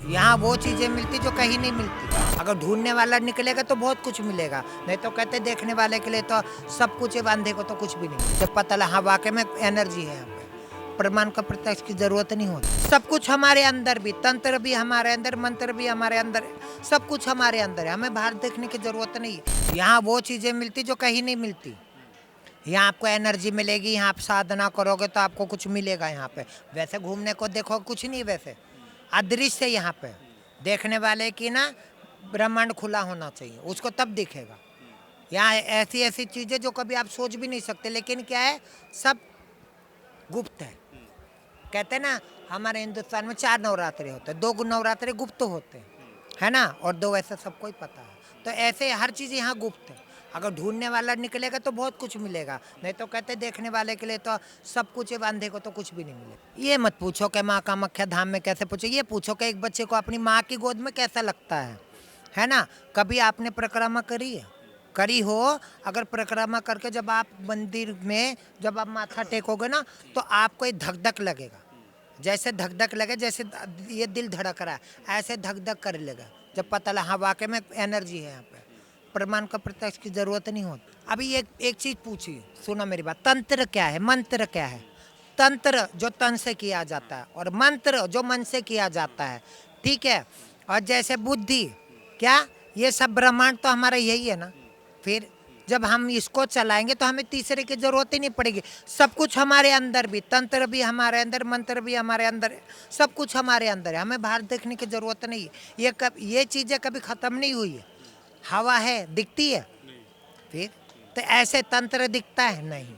यहाँ वो चीजें मिलती जो कहीं नहीं मिलती। अगर ढूंढने वाला निकलेगा तो बहुत कुछ मिलेगा, नहीं तो कहते देखने वाले के लिए तो सब कुछ है, अंधे को तो कुछ भी नहीं। जब पता लगा हाँ वाकई में एनर्जी है यहाँ पे, प्रमाण का प्रत्यक्ष की जरूरत नहीं होती। सब कुछ हमारे अंदर भी, तंत्र भी हमारे अंदर, मंत्र भी हमारे अंदर है, सब कुछ हमारे अंदर है, हमें बाहर देखने की जरूरत नहीं है। यहाँ वो चीजें मिलती जो कहीं नहीं मिलती। यहाँ आपको एनर्जी मिलेगी, यहाँ आप साधना करोगे तो आपको कुछ मिलेगा यहाँ पे। वैसे घूमने को देखो कुछ नहीं, वैसे अदृश्य यहाँ पे देखने वाले की ना ब्रह्मांड खुला होना चाहिए, उसको तब दिखेगा। यहाँ ऐसी ऐसी चीजें जो कभी आप सोच भी नहीं सकते, लेकिन क्या है, सब गुप्त है। कहते हैं ना, हमारे हिंदुस्तान में 4 नवरात्रे होते हैं, 2 नवरात्रे गुप्त होते हैं, है ना, और 2 ऐसे सबको ही पता है। तो ऐसे हर चीज़ यहाँ गुप्त है। अगर ढूंढने वाला निकलेगा तो बहुत कुछ मिलेगा, नहीं तो कहते देखने वाले के लिए तो सब कुछ है, अंधे को तो कुछ भी नहीं मिलेगा। ये मत पूछो कि माँ कामाख्या धाम में कैसे पूछो, ये पूछो कि एक बच्चे को अपनी माँ की गोद में कैसा लगता है ना। कभी आपने परिक्रमा करी है? करी हो? अगर परिक्रमा करके जब आप मंदिर में जब आप माथा टेकोगे ना, तो आपको एक धक धक लगेगा, जैसे धक धक लगे, जैसे ये दिल धड़क रहा है, ऐसे धक धक कर लेगा। जब पता लगा हाँ वाकई में एनर्जी है यहाँ पे, प्रमाण का प्रत्यक्ष की जरूरत नहीं होती। अभी एक चीज पूछी, सुनो मेरी बात। तंत्र क्या है, मंत्र क्या है? तंत्र जो तन से किया जाता है, और मंत्र जो मन से किया जाता है, ठीक है। और जैसे बुद्धि, क्या ये सब ब्रह्मांड तो हमारा यही है ना। फिर जब हम इसको चलाएंगे तो हमें तीसरे की जरूरत ही नहीं पड़ेगी। सब कुछ हमारे अंदर भी, तंत्र भी हमारे अंदर, मंत्र भी हमारे अंदर है, सब कुछ हमारे अंदर है, हमें बाहर देखने की जरूरत नहीं है। ये चीजें कभी खत्म नहीं हुई है। हवा है, दिखती है? फिर तो ऐसे तंत्र दिखता है नहीं।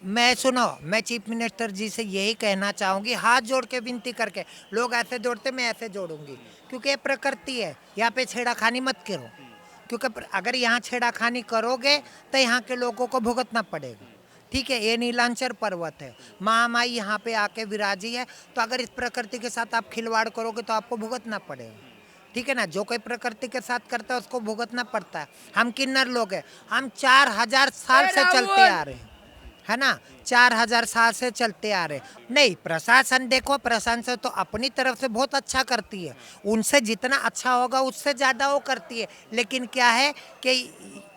मैं सुनो, मैं चीफ मिनिस्टर जी से यही कहना चाहूंगी, हाथ जोड़ के विनती करके, लोग ऐसे जोड़ते, मैं ऐसे जोड़ूंगी, क्योंकि ये प्रकृति है, यहाँ पे छेड़ाखानी मत करो। क्योंकि अगर यहाँ छेड़ाखानी करोगे तो यहाँ के लोगों को भुगतना पड़ेगा। ठीक है, ये नीलांचल पर्वत है, महामाई यहाँ पे आके विराजी है, तो अगर इस प्रकृति के साथ आप खिलवाड़ करोगे तो आपको भुगतना पड़ेगा। ठीक है ना, जो कोई प्रकृति के साथ करता है उसको भुगतना पड़ता है। हम किन्नर लोग हैं, हम 4000 साल से चलते आ रहे हैं, है ना, 4000 साल से चलते आ रहे। नहीं, प्रशासन देखो, प्रशासन तो अपनी तरफ से बहुत अच्छा करती है, उनसे जितना अच्छा होगा उससे ज़्यादा वो करती है। लेकिन क्या है कि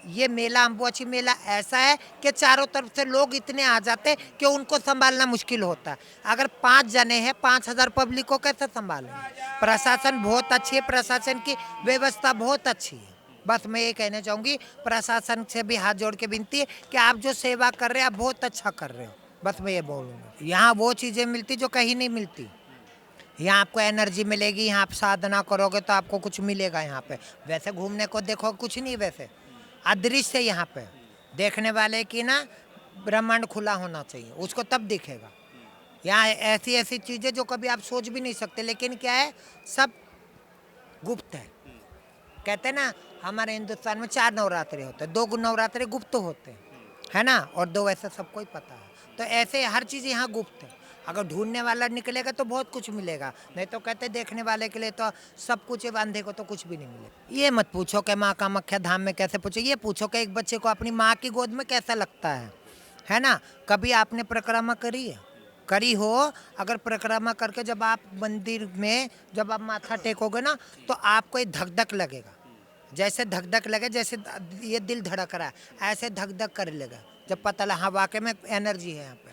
ये मेला, अम्बुबाची मेला ऐसा है कि चारों तरफ से लोग इतने आ जाते हैं कि उनको संभालना मुश्किल होता है। अगर 5 जने हैं, 5000 पब्लिक को कैसे संभालेंगे? प्रशासन बहुत अच्छी है, प्रशासन की व्यवस्था बहुत अच्छी है। बस मैं ये कहना चाहूँगी, प्रशासन से भी हाथ जोड़ के विनती है कि आप जो सेवा कर रहे हैं आप बहुत अच्छा कर रहे हो। बस मैं ये बोलूँगा, यहाँ वो चीज़ें मिलती जो कहीं नहीं मिलती। यहाँ आपको एनर्जी मिलेगी, यहाँ आप साधना करोगे तो आपको कुछ मिलेगा यहाँ पे। वैसे घूमने को देखो कुछ नहीं, वैसे अदृश्य यहाँ पे देखने वाले की ना ब्रह्मांड खुला होना चाहिए, उसको तब दिखेगा। यहाँ ऐसी ऐसी चीज़ें जो कभी आप सोच भी नहीं सकते, लेकिन क्या है, सब गुप्त है। कहते हैं ना, हमारे हिंदुस्तान में 4 नवरात्रे होते हैं, 2 नवरात्रे गुप्त होते हैं, है ना, और 2 ऐसे सबको ही पता है। तो ऐसे हर चीज़ यहाँ गुप्त है। अगर ढूंढने वाला निकलेगा तो बहुत कुछ मिलेगा, नहीं तो कहते देखने वाले के लिए तो सब कुछ है, अंधे को तो कुछ भी नहीं मिलेगा। ये मत पूछो कि माँ कामाख्या धाम में कैसे पूछो, ये पूछो कि एक बच्चे को अपनी माँ की गोद में कैसा लगता है ना। कभी आपने परिक्रमा करी है? करी हो? अगर परिक्रमा करके जब आप मंदिर में जब आप माथा टेकोगे ना, तो आपको एक धक धक लगेगा, जैसे धक धक लगे, जैसे ये दिल धड़क रहा है, ऐसे धक धक कर लेगा। जब पता लगा हाँ वाकई में एनर्जी है यहाँ पे,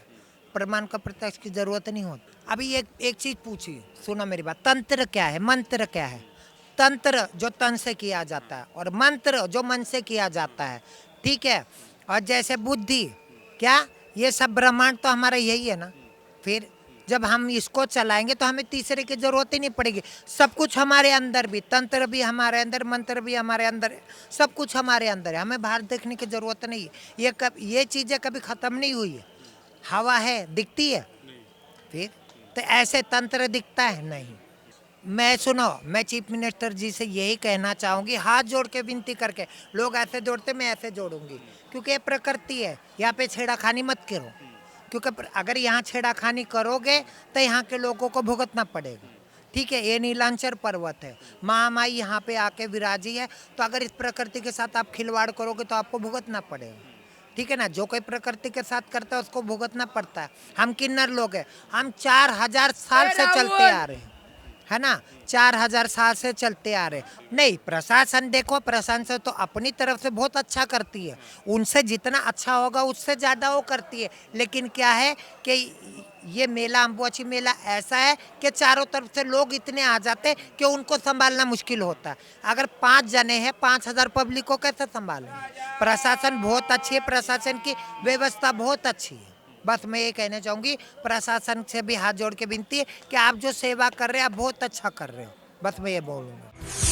प्रमाण का प्रत्यक्ष की जरूरत नहीं होती। अभी एक चीज पूछी, सुनो मेरी बात। तंत्र क्या है, मंत्र क्या है? तंत्र जो तन से किया जाता है, और मंत्र जो मन से किया जाता है, ठीक है। और जैसे बुद्धि, क्या ये सब ब्रह्मांड तो हमारा यही है ना। फिर जब हम इसको चलाएंगे तो हमें तीसरे की जरूरत ही नहीं पड़ेगी। सब कुछ हमारे अंदर भी, तंत्र भी हमारे अंदर, मंत्र भी हमारे अंदर है, सब कुछ हमारे अंदर है, हमें बाहर देखने की जरूरत नहीं है। ये चीजें कभी खत्म नहीं हुई है। हवा है, दिखती है? फिर तो ऐसे तंत्र दिखता है नहीं। मैं सुनो, मैं चीफ मिनिस्टर जी से यही कहना चाहूँगी, हाथ जोड़ के विनती करके, लोग ऐसे जोड़ते, मैं ऐसे जोड़ूंगी, क्योंकि ये प्रकृति है, यहाँ पे छेड़ाखानी मत करो। क्योंकि अगर यहाँ छेड़ाखानी करोगे तो यहाँ के लोगों को भुगतना पड़ेगा। ठीक है, ये नीलांचल पर्वत है, महामाई यहाँ पे आके विराजी है, तो अगर इस प्रकृति के साथ आप खिलवाड़ करोगे तो आपको भुगतना पड़ेगा। ठीक है ना, जो कोई प्रकृति के साथ करता है उसको भुगतना पड़ता है। हम किन्नर लोग हैं, हम 4000 साल से चलते आ रहे हैं, है ना, 4000 साल से चलते आ रहे। नहीं, प्रशासन देखो, प्रशासन तो अपनी तरफ से बहुत अच्छा करती है, उनसे जितना अच्छा होगा उससे ज़्यादा वो करती है। लेकिन क्या है कि ये मेला, अम्बुबाची मेला ऐसा है कि चारों तरफ से लोग इतने आ जाते कि उनको संभालना मुश्किल होता है। अगर 5 जने हैं, 5000 पब्लिक को कैसे संभालेंगे? प्रशासन बहुत अच्छी है, प्रशासन की व्यवस्था बहुत अच्छी है। बस मैं ये कहना चाहूँगी, प्रशासन से भी हाथ जोड़ के विनती है कि आप जो सेवा कर रहे हैं आप बहुत अच्छा कर रहे हो। बस मैं ये बोलूँगा।